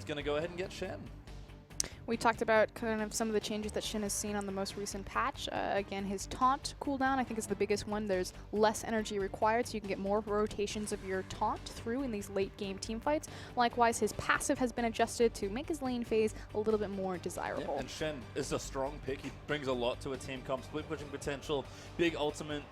going to go ahead and get Shen. We talked about kind of some of the changes that Shin has seen on the most recent patch. Again, his taunt cooldown I think is the biggest one. There's less energy required, so you can get more rotations of your taunt through in these late game team fights. Likewise, his passive has been adjusted to make his lane phase a little bit more desirable. Yeah, and Shen is a strong pick. He brings a lot to a team comp, split pushing potential, big ultimate,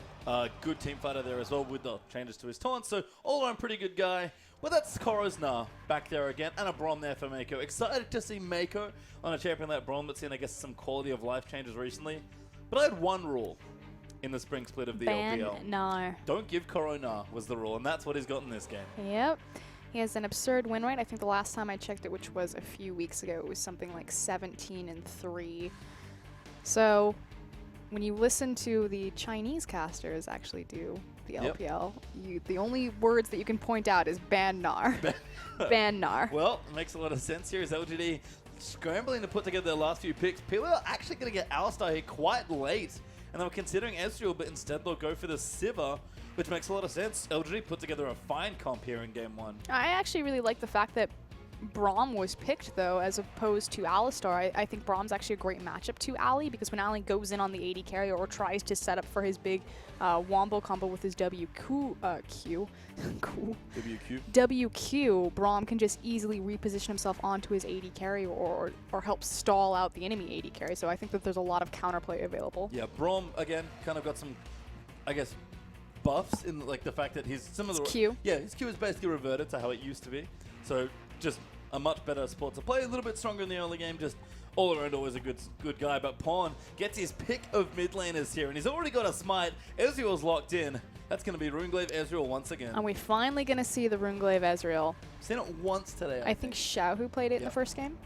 good team fighter there as well with the changes to his taunt. So all around pretty good guy. Well, that's Koro's Nah back there again, and a Braum there for Mako. Excited to see Mako on a champion like Braum that's seen, I guess, some quality of life changes recently. But I had one rule in the spring split of the LPL. No. Don't give Koro Nah was the rule, and that's what he's got in this game. Yep. He has an absurd win rate. I think the last time I checked it, which was a few weeks ago, it was something like 17-3. So when you listen to the Chinese casters actually do the LPL, the only words that you can point out is ban Nar. Ban Nar. Well, it makes a lot of sense here as LGD scrambling to put together their last few picks. People are actually going to get Alistar here quite late, and they were considering Ezreal, but instead they'll go for the Sivir, which makes a lot of sense. LGD put together a fine comp here in game 1. I actually really like the fact that Braum was picked, though, as opposed to Alistar. I think Braum's actually a great matchup to Ali, because when Ali goes in on the AD carry or tries to set up for his big wombo combo with his WQ, Braum can just easily reposition himself onto his AD carry or help stall out the enemy AD carry. So I think that there's a lot of counterplay available. Yeah, Braum, again, kind of got some, I guess, buffs in like the fact that he's similar. His Q. Yeah, his Q is basically reverted to how it used to be. So just a much better support to play, a little bit stronger in the early game, just all around always a good guy. But Pawn gets his pick of mid laners here, and he's already got a smite. Ezreal's locked in. That's going to be Runeglaive Ezreal once again. And we're finally going to see the Runeglaive Ezreal. Seen it once today, I think Xiao who played it in the first game.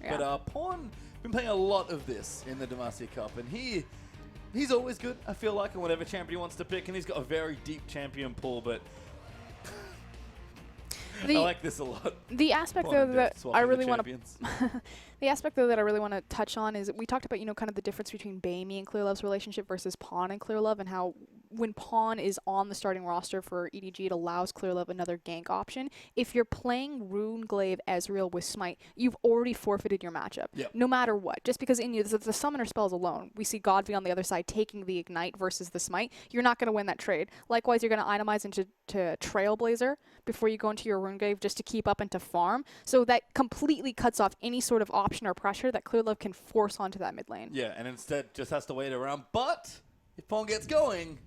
Yeah. But Pawn been playing a lot of this in the Demacia Cup, and he's always good, I feel like, in whatever champion he wants to pick, and he's got a very deep champion pool, but I like this a lot. The aspect though that I really want to the aspect though that I really want to touch on is we talked about, you know, kind of the difference between Baimi and Clearlove's relationship versus Pawn and Clearlove, and how when Pawn is on the starting roster for EDG, it allows Clearlove another gank option. If you're playing Runeglaive Ezreal with Smite, you've already forfeited your matchup. Yep. No matter what. Just because in you, the summoner spells alone, we see Godby on the other side taking the Ignite versus the Smite, you're not going to win that trade. Likewise, you're going to itemize into Trailblazer before you go into your Runeglaive just to keep up and to farm. So that completely cuts off any sort of option or pressure that Clearlove can force onto that mid lane. Yeah, and instead just has to wait around. But if Pawn gets going,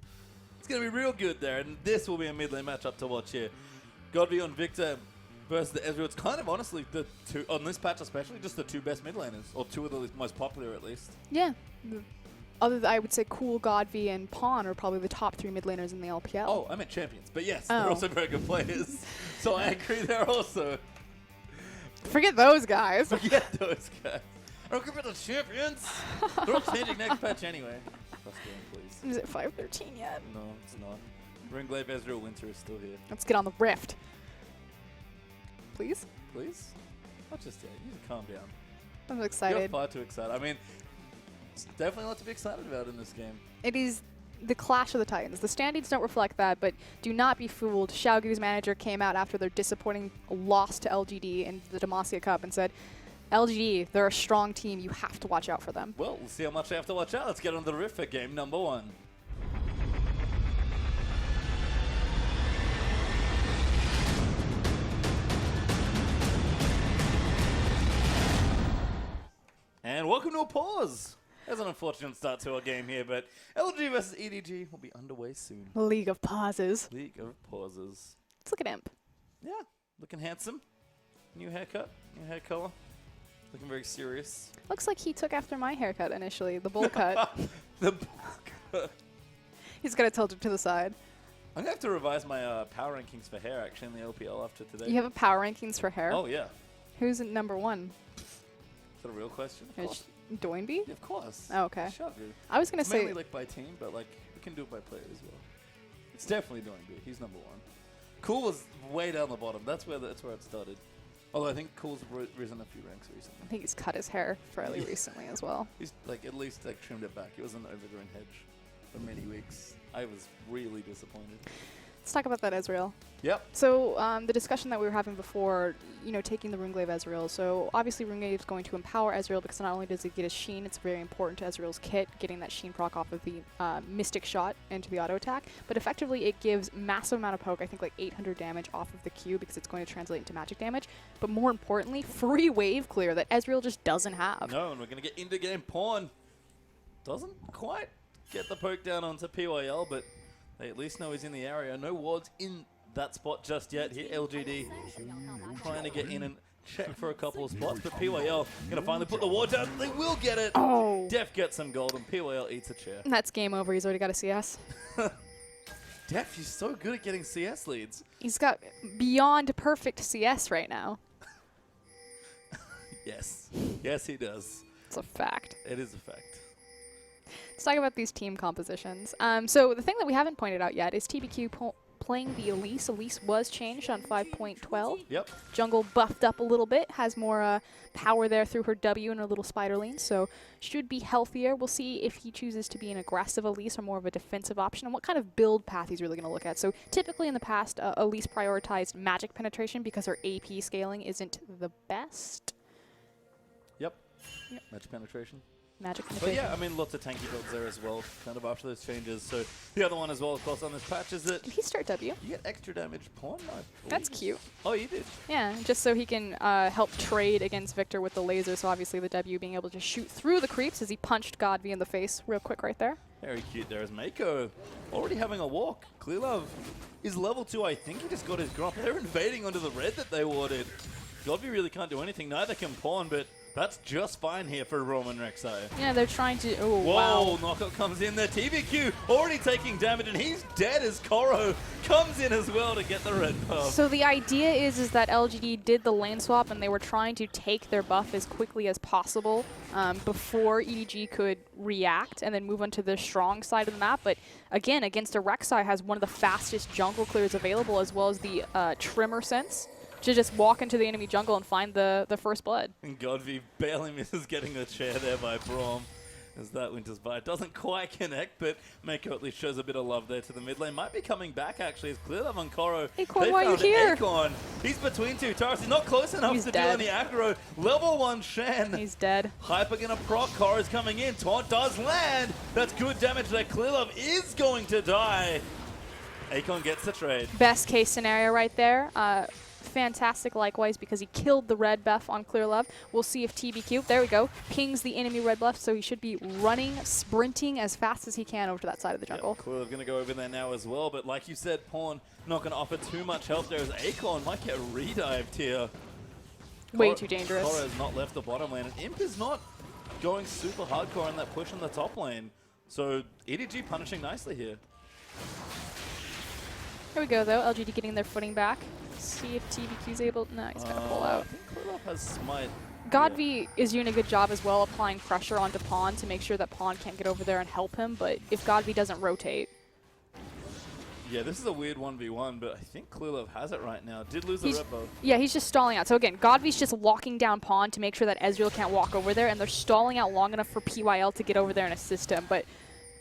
it's going to be real good there, and this will be a mid lane matchup to watch here. Godby on Victor versus the Ezreal. It's kind of honestly the two, on this patch especially, just the two best mid laners, or two of the most popular at least. Yeah. I would say Cool, Godby, and Pawn are probably the top 3 mid laners in the LPL. Oh, I meant champions, but yes, they're also very good players. So I agree there also. Forget those guys. Forget those guys. I don't care about the champions. They're all changing next patch anyway. Trust me, please. Is it 513 yet? No, it's not. Runeglaive Ezreal Winter is still here. Let's get on the Rift. Please? Please? Not just yet. You need to calm down. I'm excited. You're far too excited. I mean, it's definitely a lot to be excited about in this game. It is the Clash of the Titans. The standings don't reflect that, but do not be fooled. Xiaogu's manager came out after their disappointing loss to LGD in the Demacia Cup and said, LGD, they're a strong team. You have to watch out for them. Well, we'll see how much they have to watch out. Let's get on the Rift for game number 1. And welcome to a pause. There's an unfortunate start to our game here, but LG versus EDG will be underway soon. League of Pauses. League of Pauses. Let's look at Imp. Yeah, looking handsome. New haircut, new hair color. Looking very serious. Looks like he took after my haircut initially, the bowl cut. The bowl cut. He's got it tilted to the side. I'm going to have to revise my power rankings for hair, actually, in the LPL after today. You have a power rankings for hair? Oh, yeah. Who's at number 1? Is that a real question? Of course. Doinby? Yeah, of course. Oh, okay. Shagu. I was going to say... mainly like by team, but like we can do it by player as well. It's definitely Doinby. He's number 1. Cool was way down the bottom. That's where it started. Although I think Cool's risen a few ranks recently. I think he's cut his hair fairly recently as well. He's like at least like trimmed it back. It was an overgrown hedge for many weeks. I was really disappointed. Let's talk about that Ezreal. Yep. So the discussion that we were having before, taking the Runglaive Ezreal. So obviously Runglaive is going to empower Ezreal because not only does it get his Sheen, it's very important to Ezreal's kit, getting that Sheen proc off of the Mystic Shot into the auto attack. But effectively it gives massive amount of poke, I think like 800 damage off of the Q because it's going to translate into magic damage. But more importantly, free wave clear that Ezreal just doesn't have. No, and we're going to get into game Pawn. Doesn't quite get the poke down onto PYL, but they at least know he's in the area. No wards in that spot just yet. Here, LGD trying to get in and check for a couple of spots, but PYL going to finally put the ward down. They will get it. Oh. Def gets some gold, and PYL eats a chair. That's game over. He's already got a CS. Def, he's so good at getting CS leads. He's got beyond perfect CS right now. Yes. Yes, he does. It's a fact. It is a fact. Let's talk about these team compositions. So the thing that we haven't pointed out yet is TBQ playing the Elise. Elise was changed on 5.12. Yep. Jungle buffed up a little bit, has more power there through her W and her little Spiderling, so should be healthier. We'll see if he chooses to be an aggressive Elise or more of a defensive option and what kind of build path he's really going to look at. So typically in the past, Elise prioritized magic penetration because her AP scaling isn't the best. Yep. Magic penetration. Magic But penetration. yeah, I mean, lots of tanky builds there as well, kind of after those changes. So the other one as well, of course, on this patch is that Did he start W? you get extra damage Pawn. That's cute. Oh, you did? Yeah, just so he can help trade against Victor with the laser, so obviously the W being able to shoot through the creeps as he punched Godv in the face real quick right there. Very cute there as Mako already having a walk. Clear Love is level 2. I think he just got his grump. They're invading onto the red that they warded. Godv really can't do anything. Neither can Pawn, but that's just fine here for Roman Rek'Sai. Yeah, they're trying to... Oh, whoa, wow. knockup comes in there. TBQ already taking damage, and he's dead as Koro comes in as well to get the red buff. So the idea is that LGD did the lane swap, and they were trying to take their buff as quickly as possible before EDG could react and then move onto the strong side of the map. But again, against a Rek'Sai has one of the fastest jungle clears available, as well as the Trimmer sense to just walk into the enemy jungle and find the first blood. And Godv barely misses getting the chair there by Braum as that Winter's Bite doesn't quite connect, but Mako at least shows a bit of love there to the mid lane. Might be coming back actually as Clear Love on Koro. Acorn, why are you here? Acorn. He's between two towers. He's not close enough to deal any aggro. Level 1 Shen. He's dead. Hyper gonna proc. Koro's coming in. Taunt does land. That's good damage there. Clear Love is going to die. Acorn gets the trade. Best case scenario right there. Fantastic likewise because he killed the red buff on Clear Love. We'll see if TBQ, there we go, pings the enemy red buff, so he should be running, sprinting as fast as he can over to that side of the jungle. Yep, Clear Love going to go over there now as well, but like you said, Pawn not going to offer too much help there as Acorn might get redived here. Way too dangerous. Koro has not left the bottom lane, and Imp is not going super hardcore on that push in the top lane. So EDG punishing nicely here. Here we go though, LGD getting their footing back. See if TBQ's able. No, he's gonna pull out. I think Clear Love has Smite. Godv is doing a good job as well, applying pressure onto Pawn to make sure that Pawn can't get over there and help him. But if Godv doesn't rotate, yeah, this is a weird 1v1, but I think Clear Love has it right now. Did lose the red buff. Yeah, he's just stalling out. So again, Godv's just locking down Pawn to make sure that Ezreal can't walk over there, and they're stalling out long enough for PYL to get over there and assist him. But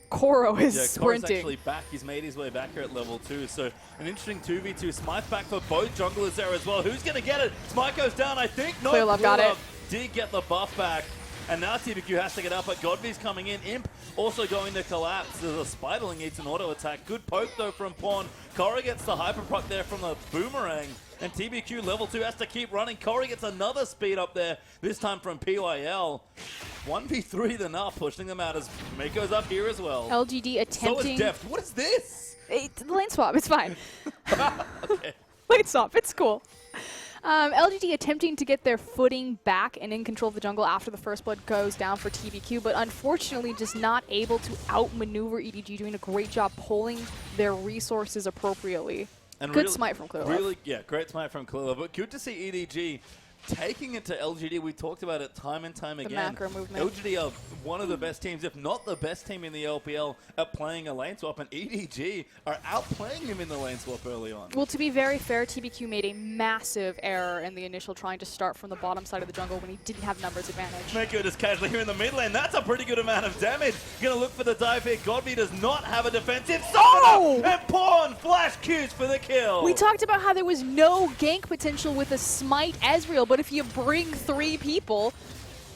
Koro is sprinting. Koro's actually back. He's made his way back here at level 2. So an interesting 2v2. Smite back for both junglers there as well. Who's going to get it? Smite goes down, I think. No, Clear Love got it. Did get the buff back. And now TBQ has to get up, but Godv's coming in. Imp also going to collapse. There's a Spiderling needs an auto attack. Good poke though from Pawn. Koro gets the hyper proc there from the boomerang. And TBQ level 2 has to keep running. Koro gets another speed up there, this time from PYL. 1v3 the Nut pushing them out as Mako's up here as well. LGD attempting. So is Deft. What is this? Lane swap, it's fine. Okay. Lane swap, it's cool. LGD attempting to get their footing back and in control of the jungle after the first blood goes down for TBQ, but unfortunately just not able to outmaneuver EDG, doing a great job pulling their resources appropriately. And good smite from Clear Love. Really, yeah, great smite from Clear Love, but good to see EDG taking it to LGD. We talked about it time and time again. The macro movement. LGD are one of the best teams, if not the best team in the LPL at playing a lane swap, and EDG are outplaying him in the lane swap early on. Well, to be very fair, TBQ made a massive error in the initial trying to start from the bottom side of the jungle when he didn't have numbers advantage. Mako just casually here in the mid lane. That's a pretty good amount of damage. Gonna look for the dive here. Godby does not have a defensive summoner, and Pawn flash Qs for the kill. We talked about how there was no gank potential with a Smite Ezreal, but if you bring 3 people,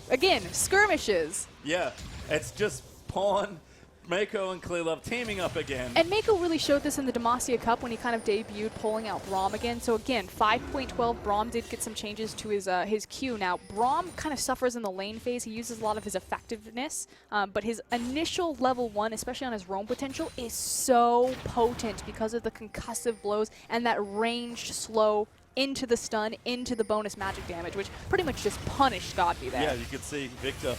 again, skirmishes. Yeah, it's just Pawn, Mako, and Clearlove teaming up again. And Mako really showed this in the Demacia Cup when he kind of debuted pulling out Braum again. So again, 5.12, Braum did get some changes to his Q. Now, Braum kind of suffers in the lane phase. He uses a lot of his effectiveness, but his initial level 1, especially on his roam potential, is so potent because of the concussive blows and that ranged slow into the stun, into the bonus magic damage, which pretty much just punished Godby there. Yeah, you could see Victor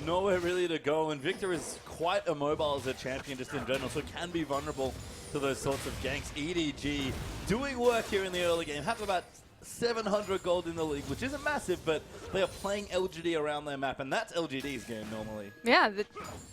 nowhere really to go, and Victor is quite immobile as a champion just in general, so can be vulnerable to those sorts of ganks. EDG doing work here in the early game, have about 700 gold in the league, which isn't massive, but they are playing LGD around their map, and that's LGD's game normally. Yeah,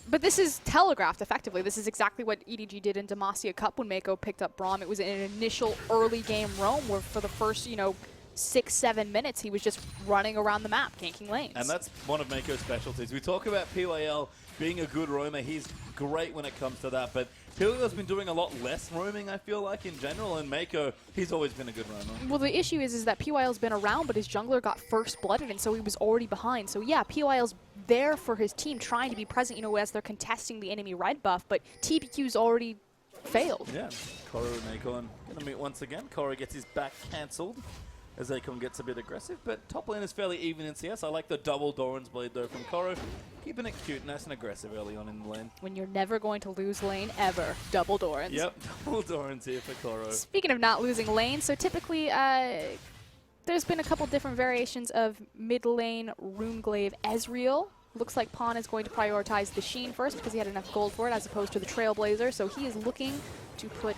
but this is telegraphed effectively. This is exactly what EDG did in Demacia Cup when Mako picked up Braum. It was an initial early game roam where for the first, 6-7 minutes, he was just running around the map, ganking lanes. And that's one of Mako's specialties. We talk about PYL being a good roamer. He's great when it comes to that, but PYL's been doing a lot less roaming, I feel like, in general, and Mako, he's always been a good roamer. Well, the issue is that PYL's been around, but his jungler got first blooded, and so he was already behind. So yeah, PYL's there for his team, trying to be present, as they're contesting the enemy red buff, but TBQ's already failed. Yeah, Koro and Akon gonna meet once again. Koro gets his back cancelled as Akon gets a bit aggressive, but top lane is fairly even in CS. I like the double Doran's Blade though from Koro. Keeping it cute, nice and aggressive early on in the lane. When you're never going to lose lane ever, double Doran's. Yep, double Doran's here for Koro. Speaking of not losing lane, so typically there's been a couple different variations of mid lane Runeglaive Ezreal. Looks like Pawn is going to prioritize the Sheen first because he had enough gold for it as opposed to the Trailblazer, so he is looking to put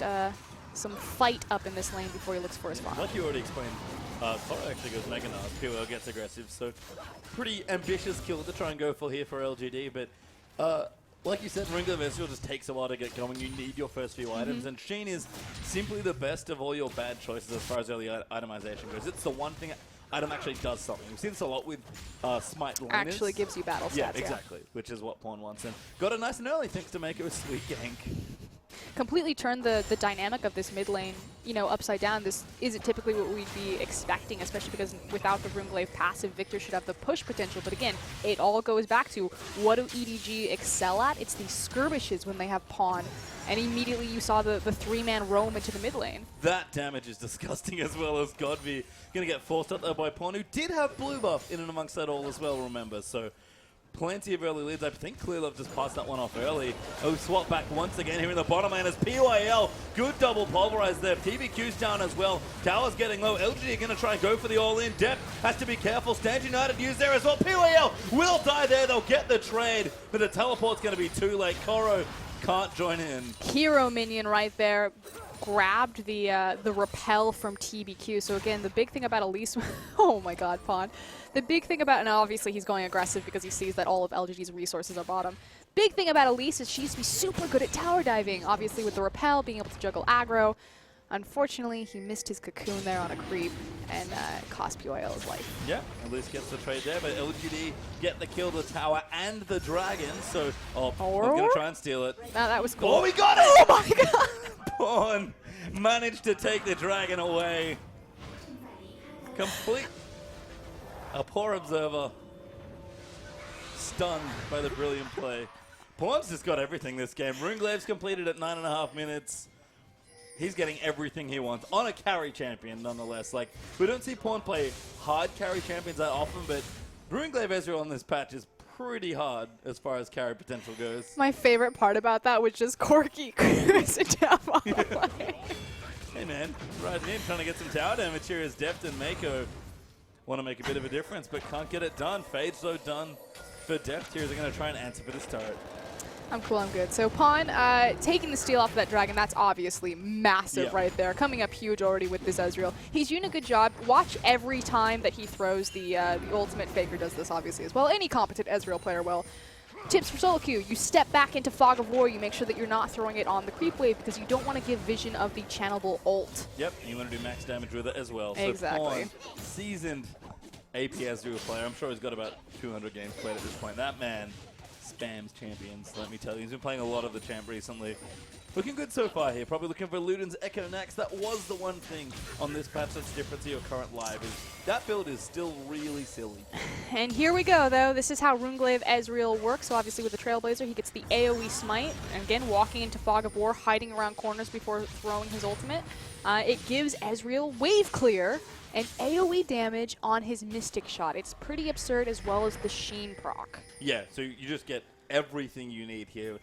some fight up in this lane before he looks for his farm. Like you already explained, Koro actually goes Mega Knight, PYL gets aggressive, so pretty ambitious kill to try and go for here for LGD, but like you said, Runeglaive Ezreal just takes a while to get going. You need your first few items, and Sheen is simply the best of all your bad choices as far as early itemization goes. It's the one thing item actually does something. We've seen this a lot with Smite laners. Actually gives you battle stats. Yeah, exactly, which is what Pawn wants, and got it nice and early thanks to make it a sweet gank. Completely turned the dynamic of this mid lane, upside down. This isn't typically what we'd be expecting, especially because without the Runeglaive passive, Victor should have the push potential. But again, it all goes back to what do EDG excel at? It's these skirmishes when they have Pawn. And immediately you saw the 3-man roam into the mid lane. That damage is disgusting as well as Godby. Going to get forced up there by Pawn, who did have blue buff in and amongst that all as well, remember. So plenty of early leads. I think Clearlove just passed that one off early. Oh, swap back once again here in the bottom lane as PYL. Good double pulverize there. TBQ's down as well. Tower's getting low. LGD are going to try and go for the all-in. Depth has to be careful. Stand United used there as well. PYL will die there. They'll get the trade, but the teleport's going to be too late. Koro can't join in. Hero minion right there. Grabbed the repel from TBQ. So again, the big thing about Elise, oh my god, Pawn. The big thing about, and obviously he's going aggressive because he sees that all of LGD's resources are bottom. Big thing about Elise is she used to be super good at tower diving, obviously with the repel, being able to juggle aggro. Unfortunately, he missed his cocoon there on a creep and cost PYL his life. Yeah, Elise gets the trade there, but LGD get the kill, the tower and the dragon. So, I'm going to try and steal it. No, that was cool. Oh, we got it! Oh my god! Pawn managed to take the dragon away. Complete. A poor observer. Stunned by the brilliant play. Pawn's just got everything this game. Runeglaive's completed at 9.5 minutes. He's getting everything he wants on a carry champion, nonetheless. Like, we don't see Pawn play hard carry champions that often, but Runeglaive Ezreal on this patch is pretty hard as far as carry potential goes. My favorite part about that was just Corky cruising down on the way. Hey man, riding in, trying to get some tower damage here as Deft and Mako want to make a bit of a difference, but can't get it done. Fade so done for Deft here. They're going to try and answer for this turret. I'm cool, I'm good. So Pawn taking the steal off of that dragon, that's obviously massive right there. Coming up huge already with this Ezreal. He's doing a good job. Watch every time that he throws the ultimate. Faker does this obviously as well. Any competent Ezreal player will. Tips for solo queue, you step back into Fog of War, you make sure that you're not throwing it on the creep wave because you don't want to give vision of the channelable ult. Yep, you want to do max damage with it as well. Exactly. So Pawn, seasoned AP Ezreal player. I'm sure he's got about 200 games played at this point. That man spams champions, let me tell you. He's been playing a lot of the champ recently. Looking good so far here. Probably looking for Luden's Echo next. That was the one thing on this patch that's different to your current live. Is that build is still really silly. And here we go, though. This is how Runeglaive Ezreal works. So obviously with the Trailblazer, he gets the AoE Smite. And again, walking into Fog of War, hiding around corners before throwing his ultimate. It gives Ezreal wave clear and AoE damage on his Mystic Shot. It's pretty absurd, as well as the Sheen proc. Yeah, so you just get everything you need here.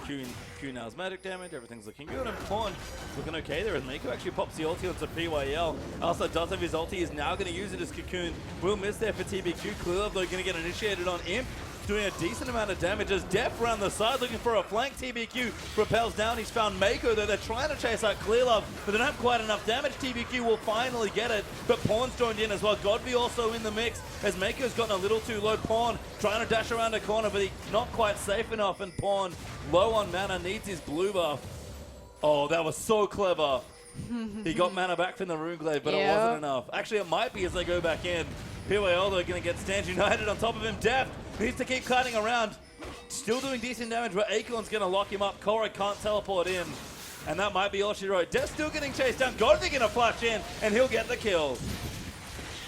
Q now's magic damage, everything's looking good, and Pawn looking okay there as Mako actually pops the ulti onto PYL. Also does have his ulti, is now going to use it as Cocoon. Will miss there for TBQ. Clearlove though going to get initiated on Imp. Doing a decent amount of damage as Def around the side looking for a flank. TBQ repels down. He's found Mako though. They're trying to chase out Clearlove, but they don't have quite enough damage. TBQ will finally get it, but Pawn's joined in as well. Godby also in the mix as Mako's gotten a little too low. Pawn trying to dash around a corner, but he's not quite safe enough, and Pawn low on mana, needs his blue buff. Oh, that was so clever. He got mana back from the Runeglaive, but it wasn't enough. Actually, it might be as they go back in. PYL though going to get Stand United on top of him. Deft needs to keep cutting around. Still doing decent damage, but Acorn's going to lock him up. Korra can't teleport in. And that might be all she wrote. Deft still getting chased down. Godby going to flash in, and he'll get the kill.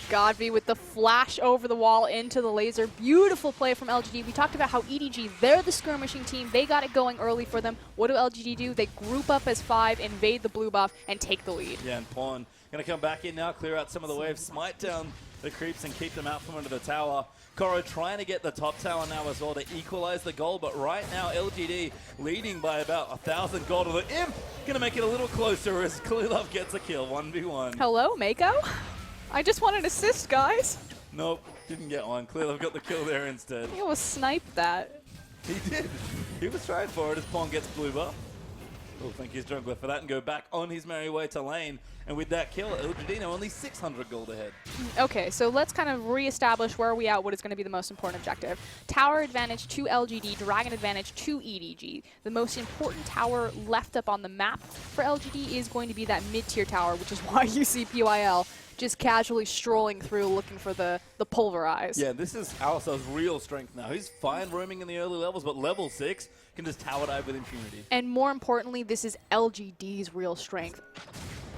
Godby with the flash over the wall into the laser. Beautiful play from LGD. We talked about how EDG, they're the skirmishing team. They got it going early for them. What do LGD do? They group up as 5, invade the blue buff, and take the lead. Yeah, and Pawn going to come back in now, clear out some of the waves, smite down the creeps and keep them out from under the tower. Koro trying to get the top tower now as well to equalize the goal, but right now LGD leading by about 1,000 gold. The Imp going to make it a little closer as Clearlove gets a kill, 1v1. Hello, Mako? I just wanted assist, guys. Nope, didn't get one. Clearlove got the kill there instead. He was sniped that. He did. He was trying for it as Pawn gets blue buff. We'll thank his jungler for that and go back on his merry way to lane. And with that kill, LGD now only 600 gold ahead. Okay, so let's kind of reestablish where are we at, what is going to be the most important objective. Tower advantage to LGD, Dragon advantage to EDG. The most important tower left up on the map for LGD is going to be that mid-tier tower, which is why you see PYL just casually strolling through looking for the pulverize. Yeah, this is Alistar's real strength now. He's fine roaming in the early levels, but level 6 can just tower dive with impunity. And more importantly, this is LGD's real strength.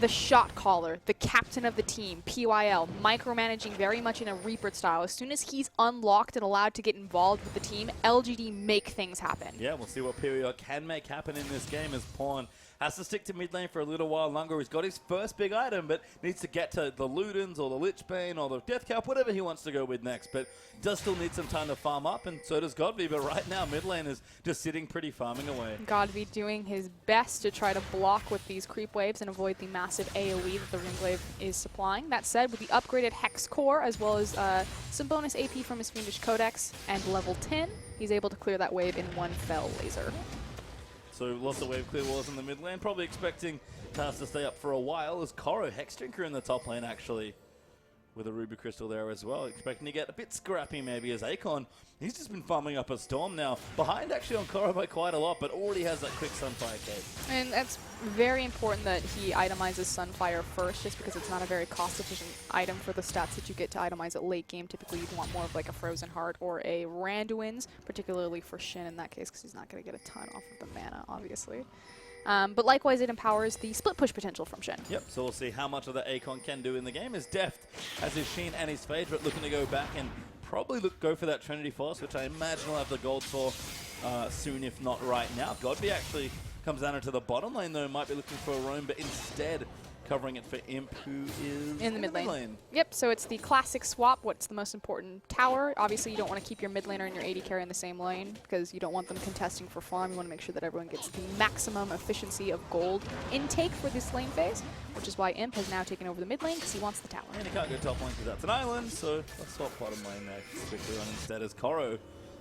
The shot caller, the captain of the team, PYL, micromanaging very much in a Reaper style. As soon as he's unlocked and allowed to get involved with the team, LGD make things happen. Yeah, we'll see what PYL can make happen in this game as Pawn has to stick to mid lane for a little while longer. He's got his first big item, but needs to get to the Ludens or the Lich Bane or the Death Cap, whatever he wants to go with next. But does still need some time to farm up, and so does Godby. But right now, mid lane is just sitting pretty, farming away. Godby doing his best to try to block with these creep waves and avoid the massive AoE that the Runeglaive is supplying. That said, with the upgraded Hex Core, as well as some bonus AP from his Fiendish Codex and level 10, he's able to clear that wave in one fell laser. So lots of wave clear walls in the mid lane. Probably expecting Taz to stay up for a while as Koro Hex Drinker in the top lane actually. With a Ruby Crystal there as well. Expecting to get a bit scrappy maybe as Akon. He's just been farming up a Storm now. Behind actually on Koro by quite a lot, but already has that quick Sunfire cape. And that's very important that he itemizes Sunfire first, just because it's not a very cost-efficient item for the stats that you get to itemize it late game. Typically you'd want more of like a Frozen Heart or a Randuin's, particularly for Shin in that case, because he's not going to get a ton off of the mana, obviously. But likewise, it empowers the split push potential from Shin. Yep, so we'll see how much of the Akon can do in the game. As Deft has his Sheen and his Phaedra looking to go back and probably go for that Trinity Force, which I imagine will have the gold for soon, if not right now. Godby actually comes down into the bottom lane, though, might be looking for a roam, but instead covering it for Imp, who is in the mid lane. Yep, so it's the classic swap. What's the most important tower? Obviously, you don't want to keep your mid laner and your AD carry in the same lane because you don't want them contesting for farm. You want to make sure that everyone gets the maximum efficiency of gold intake for this lane phase, which is why Imp has now taken over the mid lane because he wants the tower. And he can't go top lane because that's an island, so let's swap bottom lane there quickly on instead as Koro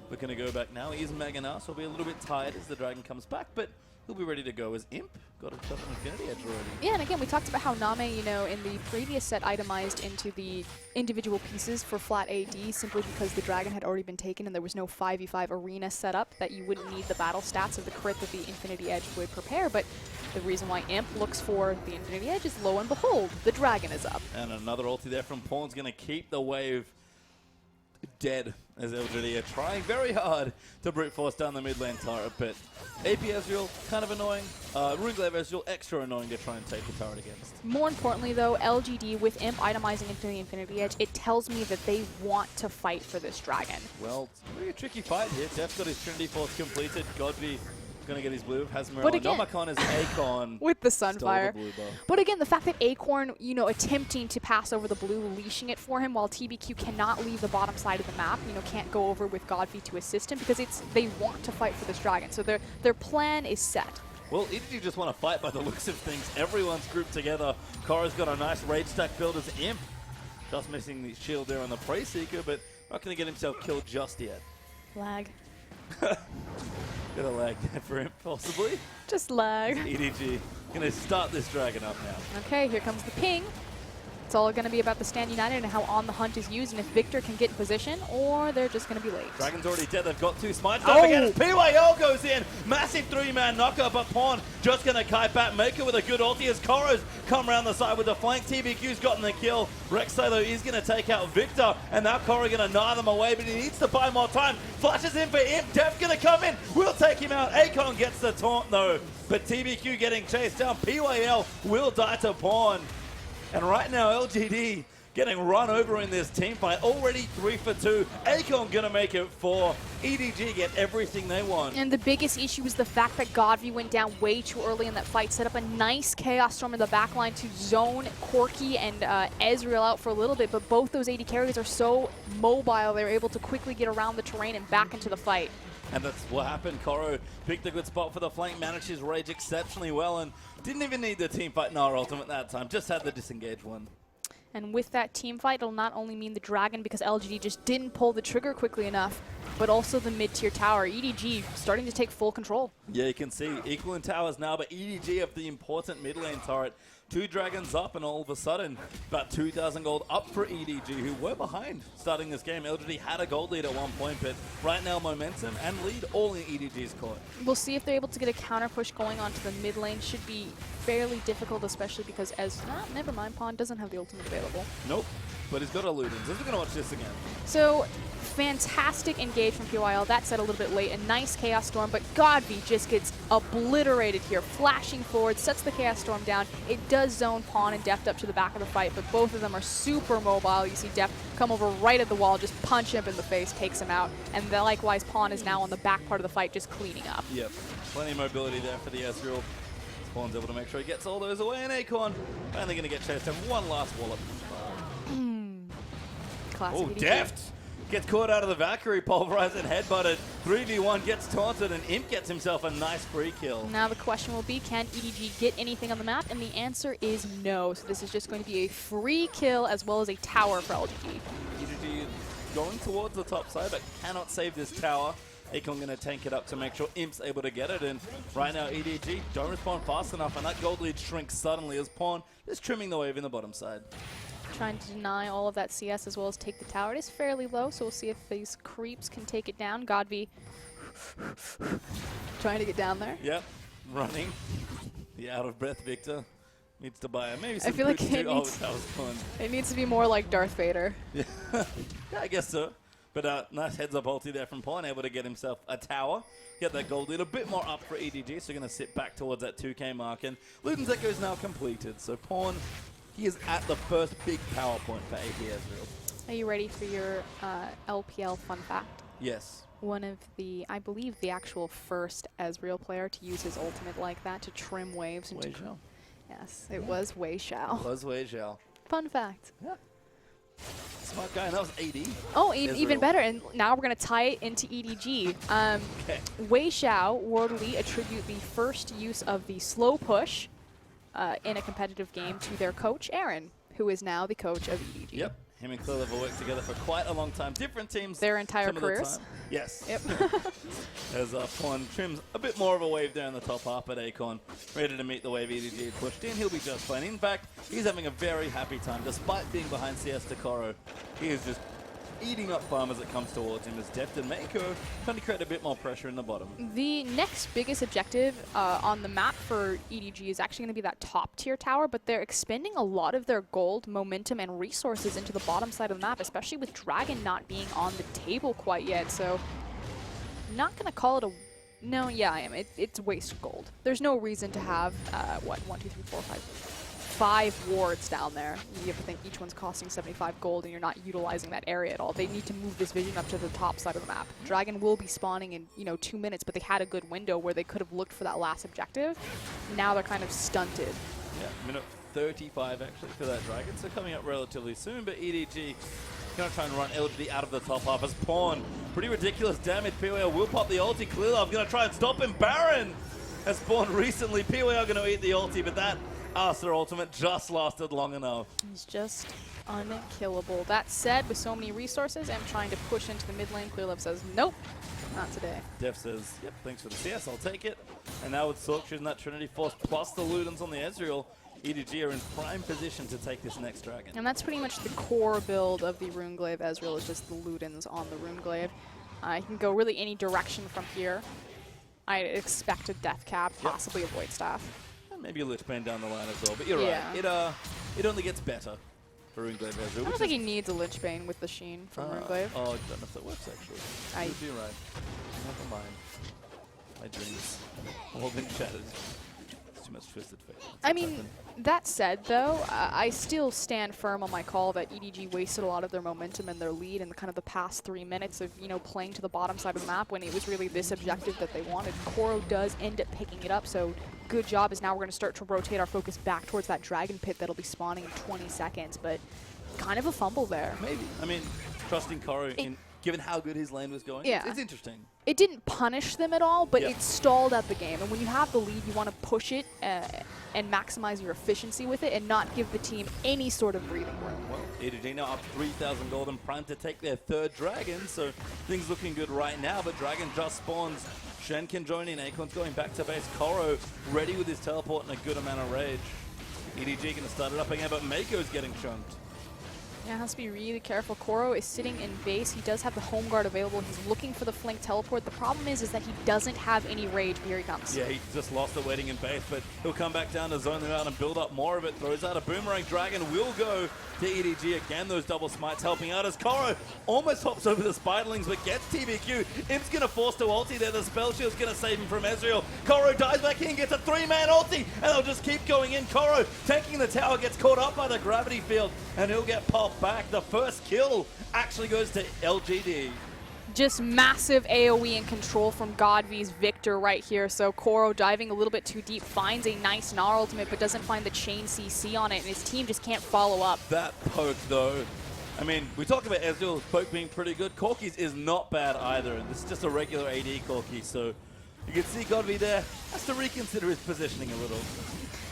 We're going to go back now. He's Mega now, so he'll be a little bit tired as the Dragon comes back, but he'll be ready to go as Imp. Got himself an Infinity Edge already. Yeah, and again, we talked about how Name, you know, in the previous set itemized into the individual pieces for flat AD simply because the Dragon had already been taken and there was no 5v5 arena set up that you wouldn't need the battle stats of the crit that the Infinity Edge would prepare. But the reason why Imp looks for the Infinity Edge is, lo and behold, the Dragon is up. And another ulti there from Pawn's going to keep the wave dead as LGD are trying very hard to brute force down the mid lane turret, but AP Ezreal, kind of annoying. Runeglaive Ezreal, extra annoying to try and take the turret against. More importantly though, LGD with Imp itemizing into the Infinity Edge, it tells me that they want to fight for this Dragon. Well, it's a really tricky fight here. Def's got his Trinity Force completed. Godby going to get his blue. Has Nomicon as Akon with the Sunfire. The blue buff. But again, the fact that Acorn, you know, attempting to pass over the blue, leashing it for him, while TBQ cannot leave the bottom side of the map, you know, can't go over with Godby to assist him because they want to fight for this Dragon. So their plan is set. Well, EDG just want to fight by the looks of things. Everyone's grouped together. Korra's got a nice rage stack build as Imp. Just missing the shield there on the Prey Seeker, but not going to get himself killed just yet. Lag. Got a lag there for him, possibly. Just lag. EDG going to start this Dragon up now. Okay, here comes the ping. It's all going to be about the Stand United and how On the Hunt is used, and if Victor can get in position, or they're just going to be late. Dragon's already dead. They've got 2 smites. Don't forget as PYL goes in. Massive 3-man knocker, but Pawn just going to kite back. Maker with a good ulti as Korra's come around the side with the flank. TBQ's gotten the kill. Rek'Sai, though, is going to take out Victor, and now Korra going to gnaw them away, but he needs to buy more time. Flashes in for Imp. Def going to come in. We'll take him out. Akon gets the taunt, though, but TBQ getting chased down. PYL will die to Pawn. And right now, LGD getting run over in this team fight. Already 3 for 2. Akon gonna make it 4. EDG get everything they want. And the biggest issue is the fact that Godby went down way too early in that fight. Set up a nice Chaos Storm in the backline to zone Corki and Ezreal out for a little bit. But both those AD carries are so mobile, they're able to quickly get around the terrain and back into the fight. And that's what happened. Koro picked a good spot for the flank, managed his rage exceptionally well, and didn't even need the team fight Nara ultimate that time, just had the disengage one. And with that team fight, it'll not only mean the Dragon because LGD just didn't pull the trigger quickly enough, but also the mid-tier tower. EDG starting to take full control. Yeah, you can see equal in towers now, but EDG have the important mid lane turret. 2 Dragons up, and all of a sudden, about 2,000 gold up for EDG, who were behind starting this game. LGD had a gold lead at one point, but right now momentum and lead all in EDG's court. We'll see if they're able to get a counter push going onto the mid lane. Should be fairly difficult, especially because never mind, Pawn doesn't have the ultimate available. Nope, but he's got a Ludens. We're going to watch this again. So, fantastic engage from PYL. That said a little bit late. A nice Chaos Storm, but Godby just gets obliterated here. Flashing forward, sets the Chaos Storm down. It does zone Pawn and Deft up to the back of the fight, but both of them are super mobile. You see Deft come over right at the wall, just punch him in the face, takes him out. And likewise, Pawn is now on the back part of the fight, just cleaning up. Yep, plenty of mobility there for the Ezreal. Pawn's able to make sure he gets all those away, and Acorn finally going to get chased down. One last wallop. Classic. Oh, Deft gets caught out of the Valkyrie, pulverized and headbutted. 3v1 gets taunted, and Imp gets himself a nice free kill. Now the question will be, can EDG get anything on the map? And the answer is no. So this is just going to be a free kill as well as a tower for LGD. EDG going towards the top side, but cannot save this tower. Akon going to tank it up to make sure Imp's able to get it, and right now EDG don't respond fast enough, and that gold lead shrinks suddenly as Pawn is trimming the wave in the bottom side. Trying to deny all of that CS as well as take the tower. It is fairly low, so we'll see if these creeps can take it down. Godby trying to get down there. Yep, running. The out-of-breath Victor needs to buy maybe some I feel like that was fun. It needs to be more like Darth Vader. Yeah, I guess so. But nice heads-up ulti there from Pawn, able to get himself a tower. Get that gold lead a bit more up for EDG, so going to sit back towards that 2k mark. And Luden's Echo is now completed, so Pawn, he is at the first big power point for AP Ezreal. Are you ready for your LPL fun fact? Yes. One of the, I believe, the actual first Ezreal player to use his ultimate like that to trim waves. Wei Xiao. Yes, it was Wei Xiao. It was Wei Xiao. Fun fact. Yeah. Smart guy, and that was AD. Oh, even better, and now we're going to tie it into EDG. Okay. Wei Xiao, World Elite attribute the first use of the slow push in a competitive game to their coach, Aaron, who is now the coach of EDG. Yep. Him and Clear have worked together for quite a long time. Different teams. Their entire careers. Yes. Yep. As Pawn trims a bit more of a wave there in the top half, but Acorn ready to meet the wave EDG pushed in. He'll be just fine. In fact, he's having a very happy time. Despite being behind CS Takoro, he is just eating up farm as it comes towards him as Deft and Mako trying to create a bit more pressure in the bottom. The next biggest objective on the map for EDG is actually going to be that top tier tower, but they're expending a lot of their gold, momentum, and resources into the bottom side of the map, especially with Dragon not being on the table quite yet. So I'm not going to call it a... No, yeah, I am. It's waste gold. There's no reason to have, what, 1, 2, 3, 4, 5 wards down there. You have to think each one's costing 75 gold and you're not utilizing that area at all. They need to move this vision up to the top side of the map. Dragon will be spawning in, 2 minutes, but they had a good window where they could have looked for that last objective. Now they're kind of stunted. Yeah, minute 35 actually for that Dragon, so coming up relatively soon, but EDG gonna try and run LGD out of the top half as Pawn. Pretty ridiculous damage. PWL will pop the ulti. Clearlove gonna try and stop him. Baron has spawned recently. PWL gonna eat the ulti, but that Aster ultimate just lasted long enough. He's just unkillable. That said, with so many resources and trying to push into the mid lane, Clearlove says, nope, not today. Def says, yep, thanks for the CS, I'll take it. And now with Sork shooting that Trinity Force plus the Ludens on the Ezreal, EDG are in prime position to take this next Dragon. And that's pretty much the core build of the Runeglaive Ezreal, is just the Ludens on the Runeglaive. You can go really any direction from here. I expect a Death Cap, possibly a Void Staff. Maybe a Lich Bane down the line as well, but you're right. It only gets better for Runeglaive Ezreal. I don't think he needs a Lich Bane with the Sheen from Runeglaive. Oh, I don't know if that works actually. You're right. Never mind. My dreams all been shattered. It's too much twisted fate. I mean, that said though, I still stand firm on my call that EDG wasted a lot of their momentum and their lead in kind of the past 3 minutes of, playing to the bottom side of the map when it was really this objective that they wanted. Koro does end up picking it up, so good job, is now we're going to start to rotate our focus back towards that Dragon Pit that'll be spawning in 20 seconds, but kind of a fumble there. Maybe. I mean, trusting Koro, given how good his lane was going, it's interesting. It didn't punish them at all, but it stalled out the game. And when you have the lead, you want to push it and maximize your efficiency with it and not give the team any sort of breathing room. Well, EDG now up 3,000 gold and prime to take their third Dragon, so things looking good right now, but Dragon just spawns. Shen can join in, Acorn's going back to base. Koro ready with his teleport and a good amount of rage. EDG going to start it up again, but Mako's getting chunked. Yeah, has to be really careful. Koro is sitting in base. He does have the home guard available. He's looking for the flank teleport. The problem is that he doesn't have any rage. Here he comes. Yeah, he just lost it waiting in base, but he'll come back down to zone them out and build up more of it. Throws out a boomerang. Dragon will go to EDG again. Those double smites helping out as Koro almost hops over the Spiderlings, but gets TBQ. Imp's going to force to ulti there. The spell shield's going to save him from Ezreal. Koro dives back in, gets a 3-man ulti, and they'll just keep going in. Koro taking the tower, gets caught up by the gravity field, and he'll get popped back. The first kill actually goes to LGD. Just massive AoE and control from Godvy's Victor right here. So Koro diving a little bit too deep, finds a nice Gnar ultimate, but doesn't find the chain CC on it, and his team just can't follow up. That poke, though. I mean, we talked about Ezreal's poke being pretty good. Corki's is not bad either, and this is just a regular AD Corki, so you can see Godvy there has to reconsider his positioning a little.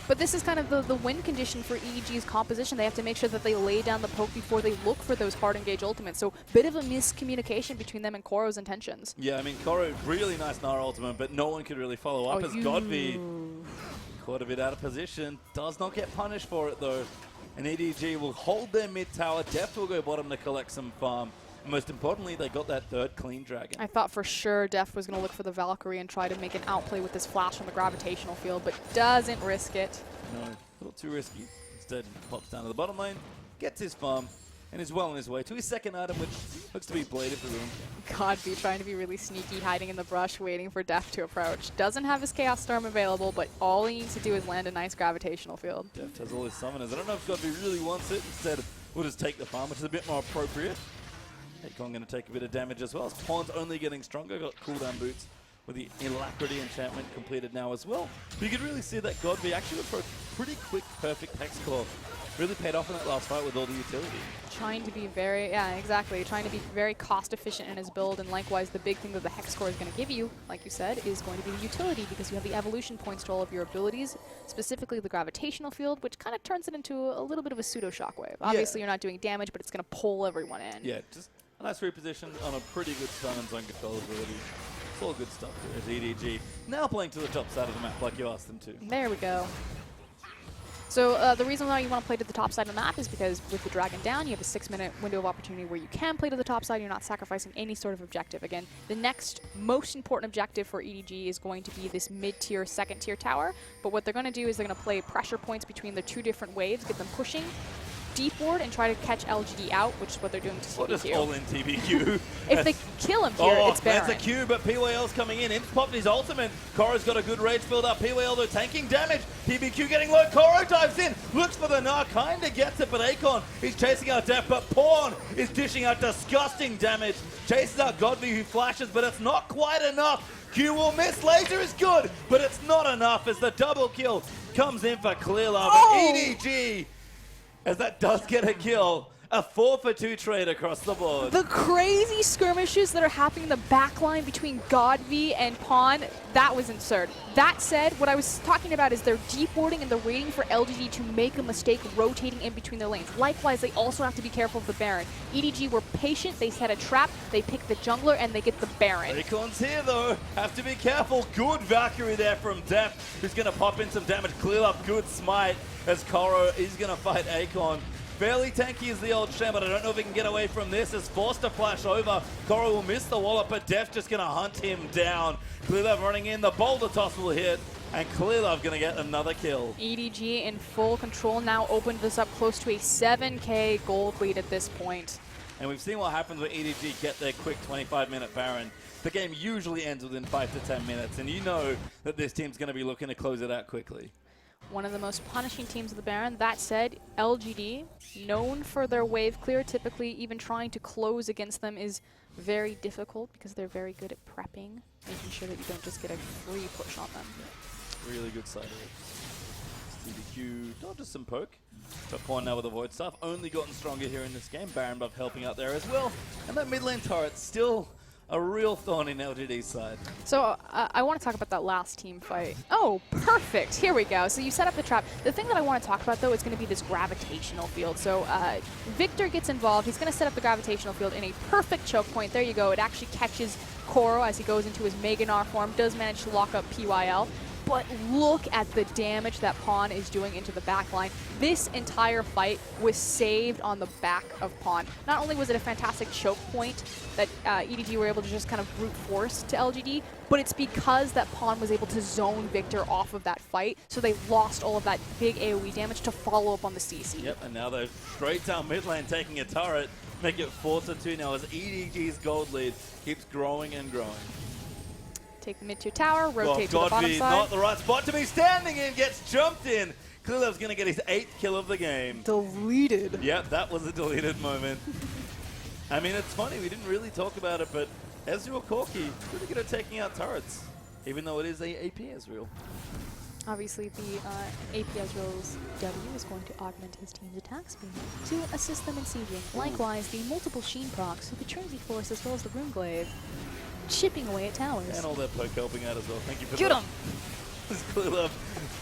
But this is kind of the win condition for EDG's composition. They have to make sure that they lay down the poke before they look for those hard engage ultimates. So bit of a miscommunication between them and Koro's intentions. Yeah, I mean, Koro, really nice Gnar ultimate, but no one could really follow up as Godvy caught a bit out of position. Does not get punished for it, though. And EDG will hold their mid tower. Deft will go bottom to collect some farm. And most importantly, they got that third clean Dragon. I thought for sure Deft was going to look for the Valkyrie and try to make an outplay with this flash from the gravitational field, but doesn't risk it. No, a little too risky. Instead, pops down to the bottom lane, gets his farm, and is well on his way to his second item, which looks to be Blade of the Room. Godby trying to be really sneaky, hiding in the brush, waiting for Deft to approach. Doesn't have his Chaos Storm available, but all he needs to do is land a nice gravitational field. Deft has all his summoners. I don't know if Godby really wants it. Instead, we'll just take the farm, which is a bit more appropriate. Acorn going to take a bit of damage as well. As Pawn's only getting stronger, got cooldown boots with the Alacrity enchantment completed now as well. But you could really see that Godby actually went for a pretty quick, perfect hex core really paid off in that last fight with all the utility. Trying to be very, exactly. Trying to be very cost efficient in his build, and likewise, the big thing that the Hex Core is going to give you, like you said, is going to be the utility, because you have the evolution points to all of your abilities, specifically the gravitational field, which kind of turns it into a little bit of a pseudo shockwave. Obviously, you're not doing damage, but it's going to pull everyone in. Yeah, just a nice reposition on a pretty good stun and zone control ability. It's all good stuff there as EDG. Now playing to the top side of the map like you asked them to. There we go. So the reason why you want to play to the top side of the map is because with the Dragon down, you have a 6-minute window of opportunity where you can play to the top side. You're not sacrificing any sort of objective. Again, the next most important objective for EDG is going to be this mid-tier, second-tier tower. But what they're going to do is they're going to play pressure points between the two different waves, get them pushing deep ward and try to catch LGD out, which is what they're doing to TBQ. Or just all in TBQ. If they kill him here, it's Baron. That's a Q, but PYL's coming in. Imps popped his ultimate. Koro's got a good rage build up. PYL though taking damage. TBQ getting low. Koro dives in. Looks for the Gnar. Kinda gets it, but Akon, he's chasing out Death, but Pawn is dishing out disgusting damage. Chases out Godby, who flashes, but it's not quite enough. Q will miss. Laser is good, but it's not enough as the double kill comes in for ClearLove. And EDG, as that does get a kill, a 4-for-2 trade across the board. The crazy skirmishes that are happening in the backline between Godby and Pawn, that was absurd. That said, what I was talking about is they're deep warding and they're waiting for LGD to make a mistake rotating in between their lanes. Likewise, they also have to be careful of the Baron. EDG were patient, they set a trap, they pick the jungler, and they get the Baron. Akon's here though, have to be careful. Good Valkyrie there from Depth, who's going to pop in some damage. ClearLove, good smite as Koro is going to fight Akon. Fairly tanky is the old Shem, but I don't know if he can get away from this. Is forced to flash over. Koro will miss the wallop, but Def just going to hunt him down. ClearLove running in. The boulder toss will hit, and ClearLove going to get another kill. EDG in full control now opened this up close to a 7K gold lead at this point. And we've seen what happens when EDG get their quick 25-minute Baron. The game usually ends within 5 to 10 minutes, and you know that this team's going to be looking to close it out quickly. One of the most punishing teams of the Baron. That said, LGD, known for their wave clear, typically even trying to close against them is very difficult because they're very good at prepping, making sure that you don't just get a free push on them. Yeah, really good side TBQ dodges some poke, but Pawn now with the Void Staff, only gotten stronger here in this game. Baron buff helping out there as well, and that mid lane turret still a real thorn in LGD's side. So I want to talk about that last team fight. Oh, perfect. Here we go. So you set up the trap. The thing that I want to talk about, though, is going to be this gravitational field. So Victor gets involved. He's going to set up the gravitational field in a perfect choke point. There you go. It actually catches Koro as he goes into his Mega Gnar form. Does manage to lock up PYL. But look at the damage that Pawn is doing into the backline. This entire fight was saved on the back of Pawn. Not only was it a fantastic choke point that EDG were able to just kind of brute force to LGD, but it's because that Pawn was able to zone Victor off of that fight, so they lost all of that big AoE damage to follow up on the CC. Yep, and now they're straight down mid lane taking a turret, make it 4-2 now as EDG's gold lead keeps growing and growing. Take the mid-tier tower, rotate to the bottom side. Not the right spot to be standing in, gets jumped in. ClearLove's going to get his 8th kill of the game. Deleted. Yep, that was a deleted moment. I mean, it's funny, we didn't really talk about it, but Ezreal Corki, really good at taking out turrets, even though it is a AP Ezreal. Obviously, the AP Ezreal's W is going to augment his team's attack speed to assist them in sieging. Likewise, the multiple Sheen procs with the Trinity Force as well as the Runeglaive, chipping away at towers. And all their poke helping out as well. Thank you for that. Get him! This ClearLove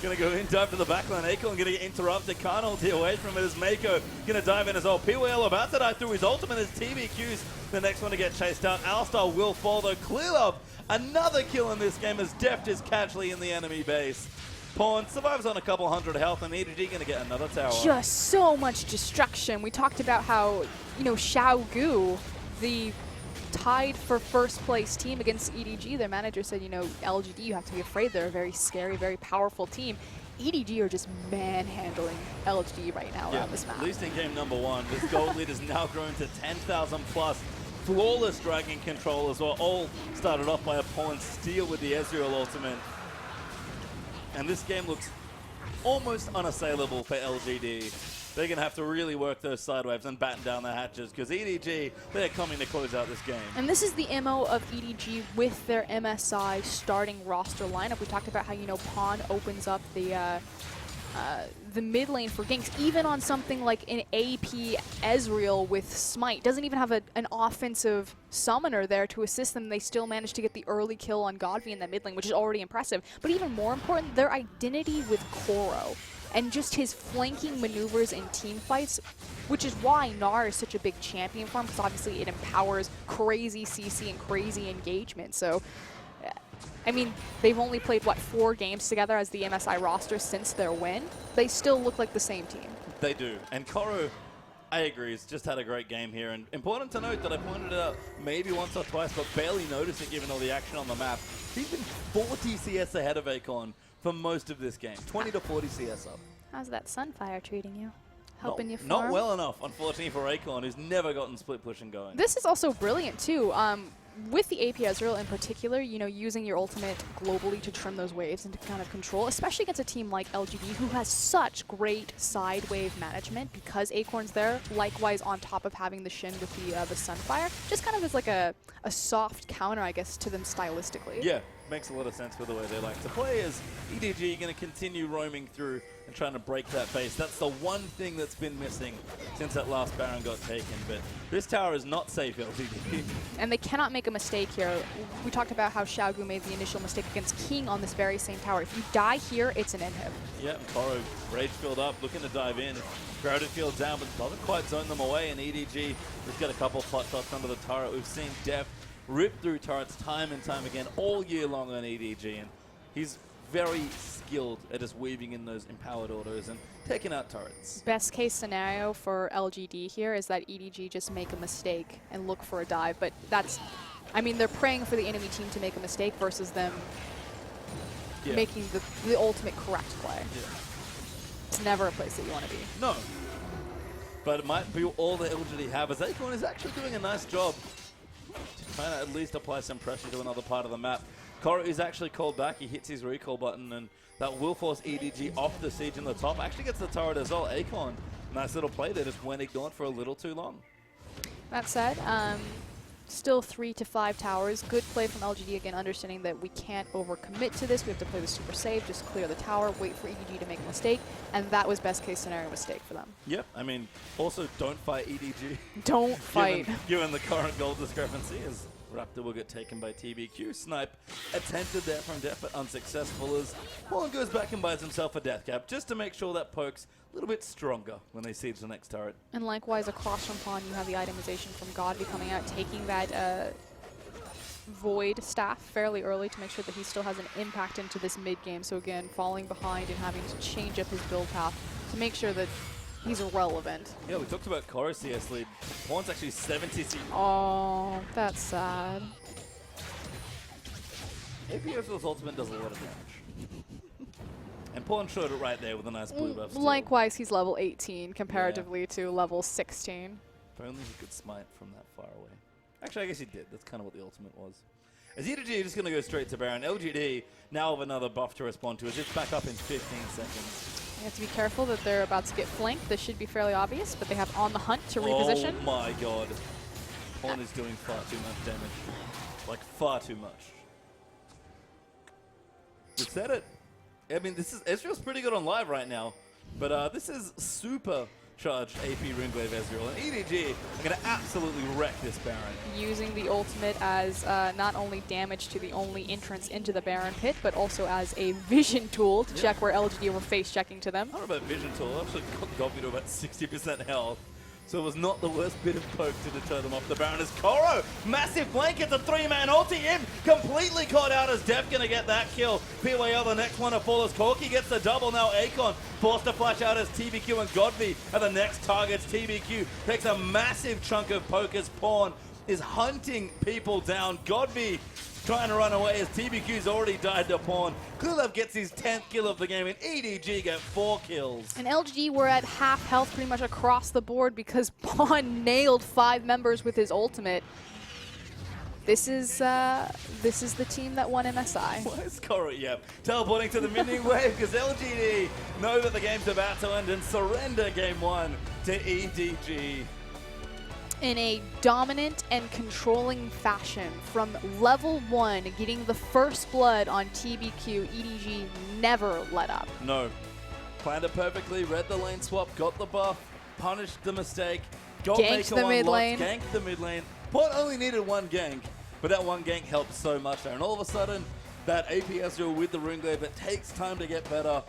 going to go in, dive to the backline. Akon going to get interrupted. Can't ult away from it as Mako going to dive in as well. PYL about to die through his ultimate as TBQ's the next one to get chased out. Alistar will fall though. ClearLove, another kill in this game as Deft is casually in the enemy base. Pawn survives on a couple hundred health, and EDG going to get another tower. Just so much destruction. We talked about how, Xiao Gu, the tied for first place team against EDG. Their manager said, LGD, you have to be afraid. They're a very scary, very powerful team. EDG are just manhandling LGD right now around this map. At least in game number 1, this gold lead has now grown to 10,000 plus. Flawless dragon control as well. All started off by a Pawn steal with the Ezreal ultimate. And this game looks almost unassailable for LGD. They're going to have to really work those side waves and batten down their hatches because EDG, they're coming to close out this game. And this is the MO of EDG with their MSI starting roster lineup. We talked about how, Pawn opens up the the mid lane for ganks, even on something like an AP Ezreal with Smite. Doesn't even have an offensive summoner there to assist them. They still manage to get the early kill on Godby in that mid lane, which is already impressive. But even more important, their identity with Koro and just his flanking maneuvers in team fights, which is why Gnar is such a big champion for him, because obviously it empowers crazy CC and crazy engagement. So, I mean, they've only played, what, 4 games together as the MSI roster since their win. They still look like the same team. They do. And Koro, I agree, has just had a great game here. And important to note that I pointed it out maybe once or twice, but barely noticed it given all the action on the map. He's been 40 CS ahead of Akon for most of this game. 20 to 40 CS up. How's that Sunfire treating you? Helping you farm? Not well enough, unfortunately, for Akon, who's never gotten split pushing going. This is also brilliant, too. With the AP Ezreal in particular, you know, using your ultimate globally to trim those waves and to kind of control, especially against a team like LGD, who has such great side wave management because Acorn's there, likewise on top of having the Shin with the Sunfire, just kind of as like a soft counter, I guess, to them stylistically. Yeah, makes a lot of sense for the way they like to play. As EDG going to continue roaming through and trying to break that base. That's the one thing that's been missing since that last Baron got taken. But this tower is not safe, LGD. And they cannot make a mistake here. We talked about how Xiaogu made the initial mistake against King on this very same tower. If you die here, it's an inhib. Yeah, Koro rage filled up, looking to dive in. Crowded field down, but doesn't quite zone them away. And EDG has got a couple of pot shots under the turret. We've seen Def rip through turrets time and time again all year long on EDG. And he's very skilled at just weaving in those empowered autos and taking out turrets. Best case scenario for LGD here is that EDG just make a mistake and look for a dive, but that's, I mean, they're praying for the enemy team to make a mistake versus them making the ultimate correct play. Yeah. It's never a place that you want to be. No. But it might be all the LGD have, as Acorn is actually doing a nice job trying to at least apply some pressure to another part of the map. Koro is actually called back. He hits his recall button, and that will force EDG off the siege in the top. Actually gets the turret as well. Akon, nice little play there, just went ignored for a little too long. That said, still 3 to 5 towers. Good play from LGD, again, understanding that we can't overcommit to this. We have to play the super safe, just clear the tower, wait for EDG to make a mistake, and that was best case scenario mistake for them. Yep, I mean, also don't fight EDG. Don't fight. Given the current goal discrepancy, as Raptor will get taken by TBQ. Snipe attempted there from Def, but unsuccessful as Pawn goes back and buys himself a death cap just to make sure that Poke's a little bit stronger when they siege the next turret. And likewise, across from Pawn, you have the itemization from Godby coming out, taking that Void staff fairly early to make sure that he still has an impact into this mid-game. So again, falling behind and having to change up his build path to make sure that he's irrelevant. Yeah, we talked about Koro CS lead. Pawn's actually 70 CS. Oh, that's sad. APS's ultimate does a lot of damage. And Pawn showed it right there with a nice blue buff. Still. Likewise, he's level 18 comparatively to level 16. If only he could smite from that far away. Actually, I guess he did. That's kind of what the ultimate was. As EDG is just going to go straight to Baron. LGD now have another buff to respond to. It's just back up in 15 seconds. You have to be careful that they're about to get flanked. This should be fairly obvious, but they have On the Hunt to reposition. Oh my god. Pawn is doing far too much damage. Like, far too much. We said it. I mean, this is Ezreal's pretty good on live right now, but this is super charged AP Runeglaive Ezreal, and EDG are going to absolutely wreck this Baron. Using the ultimate as not only damage to the only entrance into the Baron pit, but also as a vision tool to check where LGD were face checking to them. I don't know about vision tool, I actually got me to about 60% health. So it was not the worst bit of poke to deter them off the Baron as Koro. Massive flank, it's a 3-man ulti in. Completely caught out as Def gonna get that kill. PYL the next one to fall as Corki gets the double. Now Akon forced to flash out as TBQ and Godby are the next targets. TBQ takes a massive chunk of poke as Pawn is hunting people down. Godby trying to run away as TBQ's already died to Pawn. Kulov gets his 10th kill of the game, and EDG get 4 kills. And LGD were at half health pretty much across the board because Pawn nailed 5 members with his ultimate. This is the team that won MSI. Why is Koro? Yep. Teleporting to the minion wave because LGD know that the game's about to end and surrender game 1 to EDG. In a dominant and controlling fashion. From level 1, getting the first blood on TBQ, EDG never let up. No. planned it perfectly, read the lane swap, got the buff, punished the mistake, got Ganked Maker the one mid locked, lane. ganked the mid lane. Pot only needed one gank, but that one gank helped so much there. And all of a sudden, that AP Ezreal with the Runeglaive, it takes time to get better.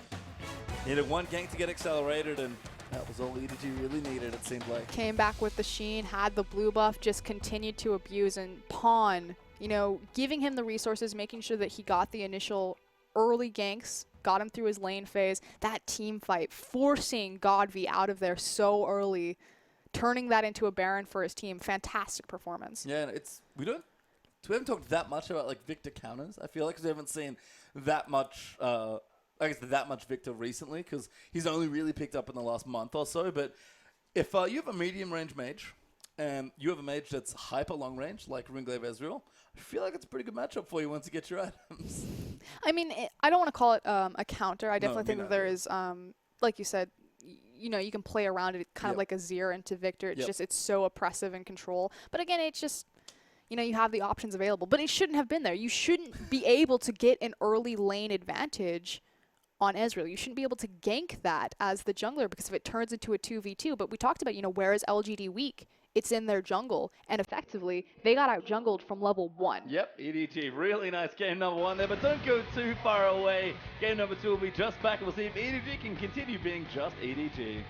Needed one gank to get accelerated, and that was all EDG really needed, it seemed like. Came back with the Sheen, had the blue buff, just continued to abuse, and Pawn, you know, giving him the resources, making sure that he got the initial early ganks, got him through his lane phase, that team fight, forcing Godv out of there so early, turning that into a Baron for his team. Fantastic performance. Yeah, and we haven't talked that much about like Victor counters, I feel like, because we haven't seen that much, that much Victor recently, because he's only really picked up in the last month or so. But if you have a medium range mage, and you have a mage that's hyper long range, like Runeglaive Ezreal, I feel like it's a pretty good matchup for you once you get your items. I mean, I don't want to call it a counter. I definitely think that there is, like you said, you know, you can play around it kind of like a Zir into Victor. It's just, it's so oppressive in control. But again, it's just, you know, you have the options available. But it shouldn't have been there. You shouldn't be able to get an early lane advantage on Ezreal. You shouldn't be able to gank that as the jungler, because if it turns into a 2v2, but we talked about, you know, where is LGD weak? It's in their jungle, and effectively, they got out-jungled from level 1. Yep, EDG, really nice game number 1 there, but don't go too far away. Game number 2 will be just back, and we'll see if EDG can continue being just EDG.